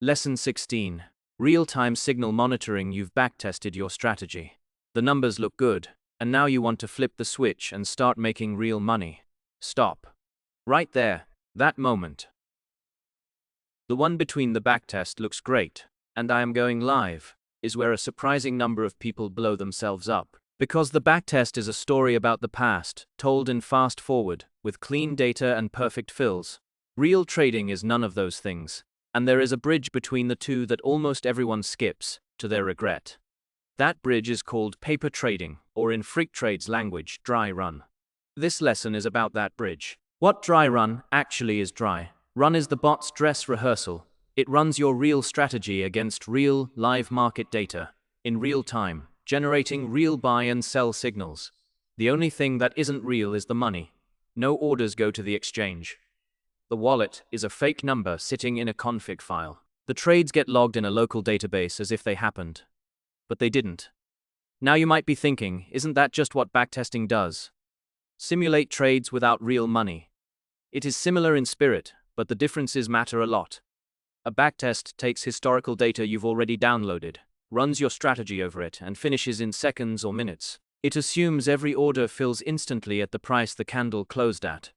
Lesson 16. Real-time signal monitoring. You've backtested your strategy. The numbers look good, and now you want to flip the switch and start making real money. Stop. Right there, that moment. The one between the backtest looks great, and I am going live, is where a surprising number of people blow themselves up. Because the backtest is a story about the past, told in fast forward, with clean data and perfect fills. Real trading is none of those things. And there is a bridge between the two that almost everyone skips, to their regret. That bridge is called paper trading, or in Freqtrade's language, dry run. This lesson is about that bridge. What dry run actually is dry run is the bot's dress rehearsal. It runs your real strategy against real, live market data, in real time, generating real buy and sell signals. The only thing that isn't real is the money. No orders go to the exchange. The wallet is a fake number sitting in a config file. The trades get logged in a local database as if they happened. But they didn't. Now you might be thinking, isn't that just what backtesting does? Simulate trades without real money. It is similar in spirit, but the differences matter a lot. A backtest takes historical data you've already downloaded, runs your strategy over it, and finishes in seconds or minutes. It assumes every order fills instantly at the price the candle closed at.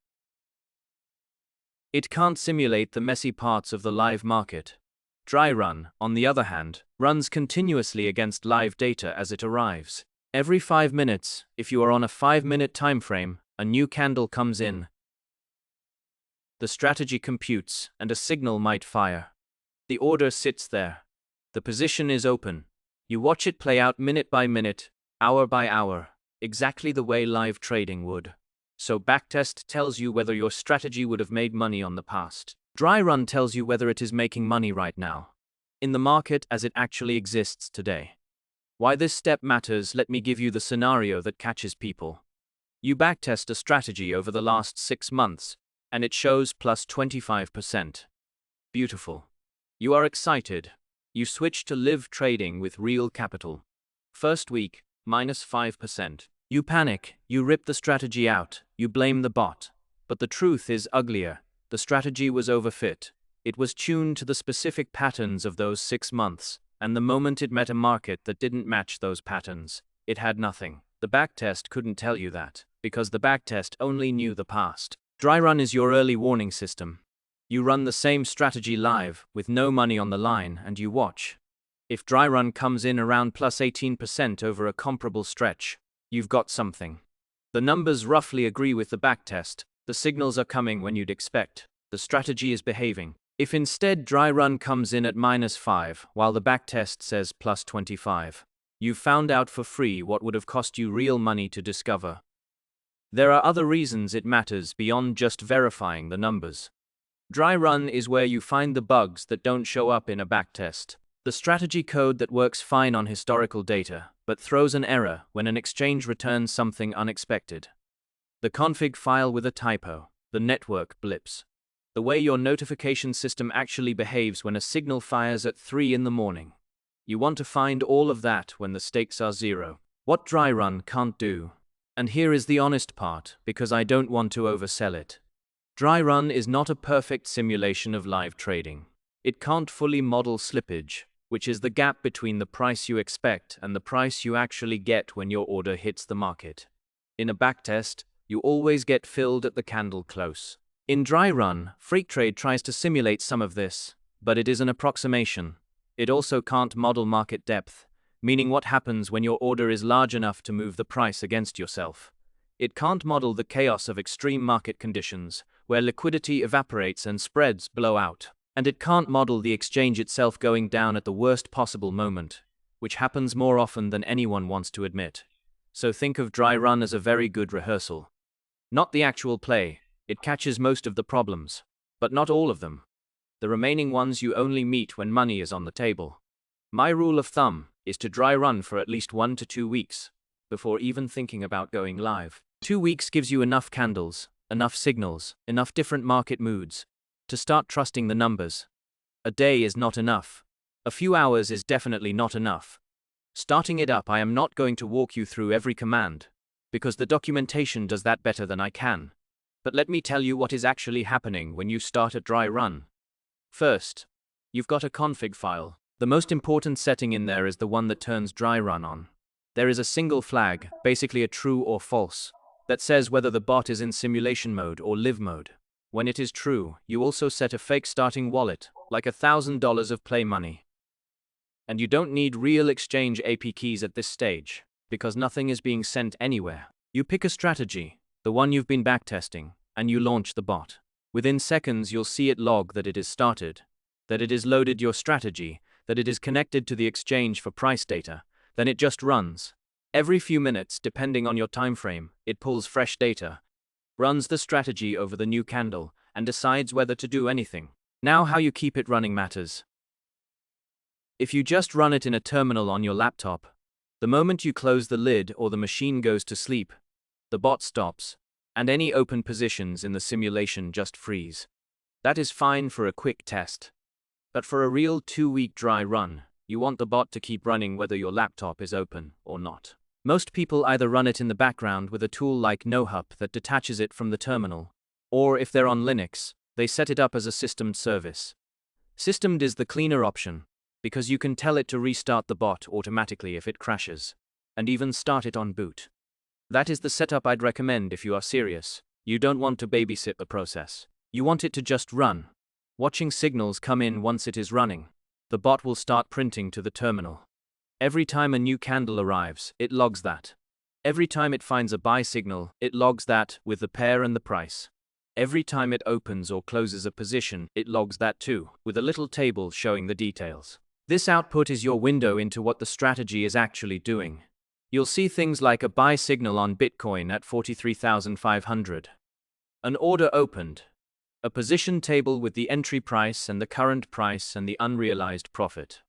It can't simulate the messy parts of the live market. Dry run, on the other hand, runs continuously against live data as it arrives. Every 5 minutes, if you are on a 5-minute time frame, a new candle comes in. The strategy computes, and a signal might fire. The order sits there. The position is open. You watch it play out minute by minute, hour by hour, exactly the way live trading would. So backtest tells you whether your strategy would have made money on the past. Dry run tells you whether it is making money right now, in the market as it actually exists today. Why this step matters, let me give you the scenario that catches people. You backtest a strategy over the last 6 months, and it shows plus 25%. Beautiful. You are excited. You switch to live trading with real capital. First week, minus 5%. You panic, you rip the strategy out, you blame the bot. But the truth is uglier. The strategy was overfit. It was tuned to the specific patterns of those 6 months, and the moment it met a market that didn't match those patterns, it had nothing. The backtest couldn't tell you that, because the backtest only knew the past. Dry run is your early warning system. You run the same strategy live, with no money on the line, and you watch. If dry run comes in around plus 18% over a comparable stretch, you've got something. The numbers roughly agree with the backtest. The signals are coming when you'd expect. The strategy is behaving. If instead dry run comes in at minus 5, while the backtest says plus 25, you've found out for free what would have cost you real money to discover. There are other reasons it matters beyond just verifying the numbers. Dry run is where you find the bugs that don't show up in a backtest. The strategy code that works fine on historical data, but throws an error when an exchange returns something unexpected. The config file with a typo, the network blips. The way your notification system actually behaves when a signal fires at 3 in the morning. You want to find all of that when the stakes are 0. What dry run can't do. And here is the honest part, because I don't want to oversell it. Dry run is not a perfect simulation of live trading. It can't fully model slippage, which is the gap between the price you expect and the price you actually get when your order hits the market. In a backtest, you always get filled at the candle close. In dry run, Freqtrade tries to simulate some of this, but it is an approximation. It also can't model market depth, meaning what happens when your order is large enough to move the price against yourself. It can't model the chaos of extreme market conditions, where liquidity evaporates and spreads blow out. And it can't model the exchange itself going down at the worst possible moment, which happens more often than anyone wants to admit. So think of dry run as a very good rehearsal. Not the actual play. It catches most of the problems, but not all of them. The remaining ones you only meet when money is on the table. My rule of thumb is to dry run for at least 1 to 2 weeks, before even thinking about going live. 2 weeks gives you enough candles, enough signals, enough different market moods, to start trusting the numbers. A day is not enough. A few hours is definitely not enough. Starting it up, I am not going to walk you through every command, because the documentation does that better than I can. But let me tell you what is actually happening when you start a dry run. First, You've got a config file. The most important setting in there is the one that turns dry run on. There is a single flag, basically a true or false, that says whether the bot is in simulation mode or live mode. When it is true, you also set a fake starting wallet, like $1,000 of play money. And you don't need real exchange AP keys at this stage, because nothing is being sent anywhere. You pick a strategy, the one you've been backtesting, and you launch the bot. Within seconds, you'll see it log that it is started, that it is loaded your strategy, that it is connected to the exchange for price data. Then it just runs. Every few minutes, depending on your time frame, it pulls fresh data, runs the strategy over the new candle, and decides whether to do anything. Now how you keep it running matters. If you just run it in a terminal on your laptop, the moment you close the lid or the machine goes to sleep, the bot stops, and any open positions in the simulation just freeze. That is fine for a quick test. But for a real 2-week dry run, you want the bot to keep running whether your laptop is open or not. Most people either run it in the background with a tool like NoHub that detaches it from the terminal, or if they're on Linux, they set it up as a systemed service. Systemed is the cleaner option, because you can tell it to restart the bot automatically if it crashes, and even start it on boot. That is the setup I'd recommend if you are serious. You don't want to babysit the process. You want it to just run. Watching signals come in once it is running. The bot will start printing to the terminal. Every time a new candle arrives, it logs that. Every time it finds a buy signal, it logs that with the pair and the price. Every time it opens or closes a position, it logs that too, with a little table showing the details. This output is your window into what the strategy is actually doing. You'll see things like a buy signal on Bitcoin at 43,500. An order opened. A position table with the entry price and the current price and the unrealized profit.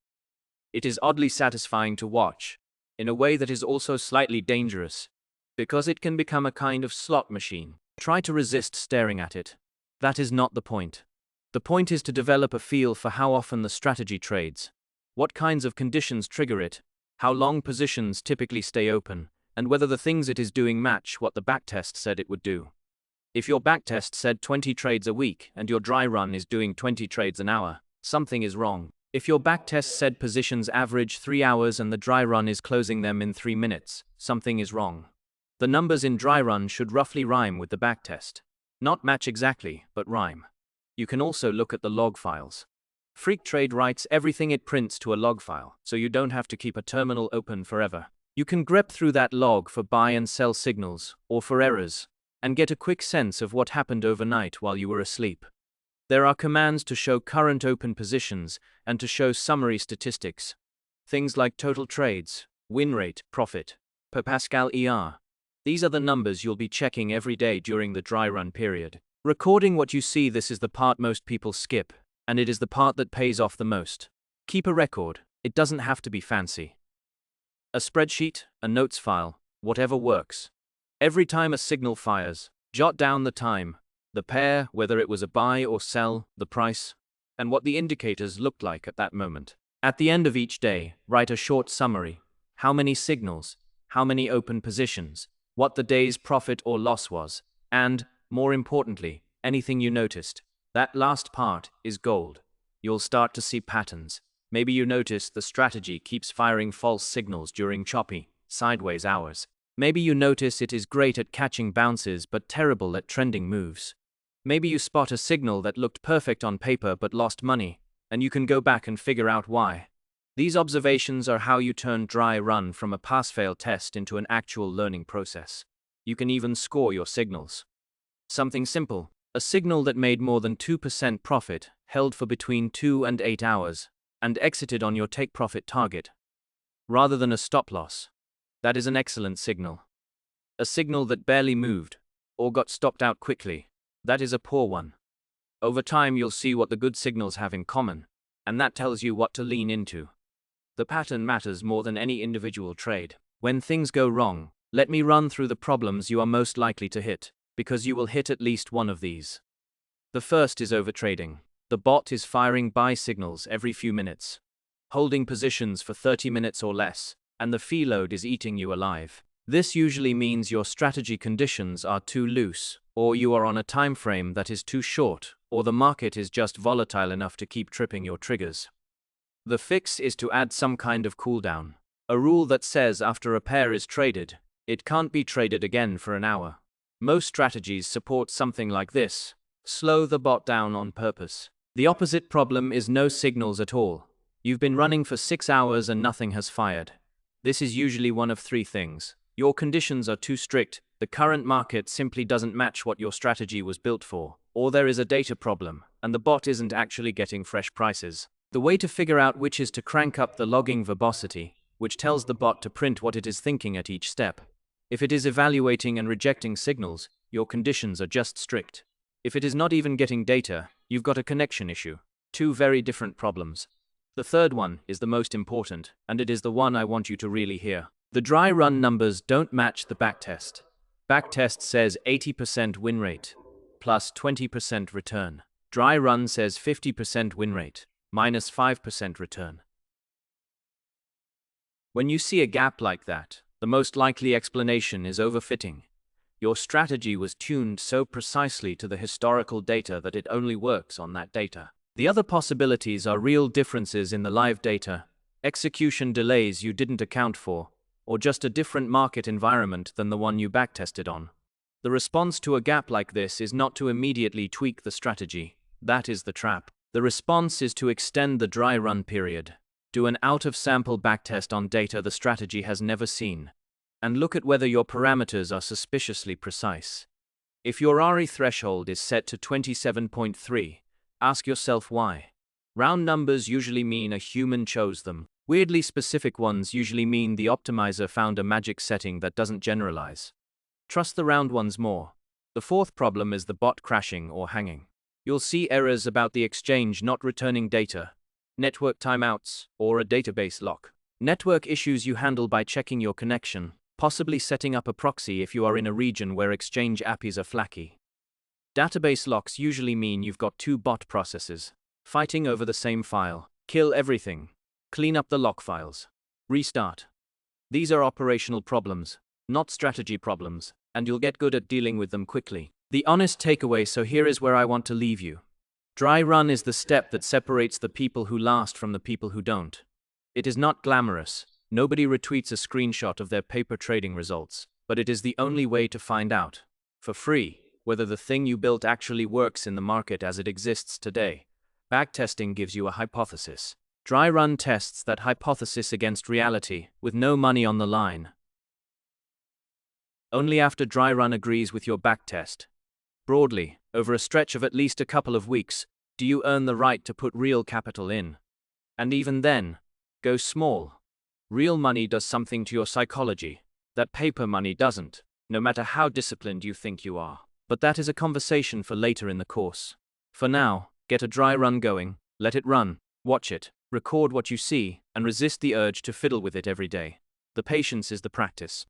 It is oddly satisfying to watch, in a way that is also slightly dangerous, because it can become a kind of slot machine. Try to resist staring at it. That is not the point. The point is to develop a feel for how often the strategy trades, what kinds of conditions trigger it, how long positions typically stay open, and whether the things it is doing match what the backtest said it would do. If your backtest said 20 trades a week and your dry run is doing 20 trades an hour, something is wrong. If your backtest said positions average 3 hours and the dry run is closing them in 3 minutes, something is wrong. The numbers in dry run should roughly rhyme with the backtest. Not match exactly, but rhyme. You can also look at the log files. Freqtrade writes everything it prints to a log file, so you don't have to keep a terminal open forever. You can grep through that log for buy and sell signals, or for errors, and get a quick sense of what happened overnight while you were asleep. There are commands to show current open positions and to show summary statistics. Things like total trades, win rate, profit, per Pascal ER. These are the numbers you'll be checking every day during the dry run period. Recording what you see, this is the part most people skip, and it is the part that pays off the most. Keep a record. It doesn't have to be fancy. A spreadsheet, a notes file, whatever works. Every time a signal fires, jot down the time, the pair, whether it was a buy or sell, the price, and what the indicators looked like at that moment. At the end of each day, write a short summary. How many signals, how many open positions, what the day's profit or loss was, and, more importantly, anything you noticed. That last part is gold. You'll start to see patterns. Maybe you notice the strategy keeps firing false signals during choppy, sideways hours. Maybe you notice it is great at catching bounces but terrible at trending moves. Maybe you spot a signal that looked perfect on paper but lost money, and you can go back and figure out why. These observations are how you turn dry run from a pass-fail test into an actual learning process. You can even score your signals. Something simple, a signal that made more than 2% profit, held for between 2 and 8 hours, and exited on your take-profit target, rather than a stop-loss. That is an excellent signal. A signal that barely moved, or got stopped out quickly, that is a poor one. Over time you'll see what the good signals have in common, and that tells you what to lean into. The pattern matters more than any individual trade. When things go wrong, let me run through the problems you are most likely to hit, because you will hit at least one of these. The first is overtrading. The bot is firing buy signals every few minutes, holding positions for 30 minutes or less, and the fee load is eating you alive. This usually means your strategy conditions are too loose, or you are on a time frame that is too short, or the market is just volatile enough to keep tripping your triggers. The fix is to add some kind of cooldown. A rule that says after a pair is traded, it can't be traded again for an hour. Most strategies support something like this. Slow the bot down on purpose. The opposite problem is no signals at all. You've been running for 6 hours and nothing has fired. This is usually one of three things. Your conditions are too strict, the current market simply doesn't match what your strategy was built for, or there is a data problem, and the bot isn't actually getting fresh prices. The way to figure out which is to crank up the logging verbosity, which tells the bot to print what it is thinking at each step. If it is evaluating and rejecting signals, your conditions are just strict. If it is not even getting data, you've got a connection issue. Two very different problems. The third one is the most important, and it is the one I want you to really hear. The dry run numbers don't match the backtest. Backtest says 80% win rate, plus 20% return. Dry run says 50% win rate, minus 5% return. When you see a gap like that, the most likely explanation is overfitting. Your strategy was tuned so precisely to the historical data that it only works on that data. The other possibilities are real differences in the live data, execution delays you didn't account for, or just a different market environment than the one you backtested on. The response to a gap like this is not to immediately tweak the strategy. That is the trap. The response is to extend the dry run period. Do an out-of-sample backtest on data the strategy has never seen, and look at whether your parameters are suspiciously precise. If your RE threshold is set to 27.3, ask yourself why. Round numbers usually mean a human chose them. Weirdly specific ones usually mean the optimizer found a magic setting that doesn't generalize. Trust the round ones more. The fourth problem is the bot crashing or hanging. You'll see errors about the exchange not returning data, network timeouts, or a database lock. Network issues you handle by checking your connection, possibly setting up a proxy if you are in a region where exchange APIs are flaky. Database locks usually mean you've got two bot processes fighting over the same file. Kill everything. Clean up the lock files. Restart. These are operational problems, not strategy problems, and you'll get good at dealing with them quickly. The honest takeaway, so here is where I want to leave you. Dry run is the step that separates the people who last from the people who don't. It is not glamorous. Nobody retweets a screenshot of their paper trading results, but it is the only way to find out, for free, whether the thing you built actually works in the market as it exists today. Backtesting gives you a hypothesis. Dry run tests that hypothesis against reality, with no money on the line. Only after dry run agrees with your backtest. Broadly, over a stretch of at least a couple of weeks, do you earn the right to put real capital in? And even then, go small. Real money does something to your psychology that paper money doesn't, no matter how disciplined you think you are. But that is a conversation for later in the course. For now, get a dry run going, let it run, watch it, record what you see, and resist the urge to fiddle with it every day. The patience is the practice.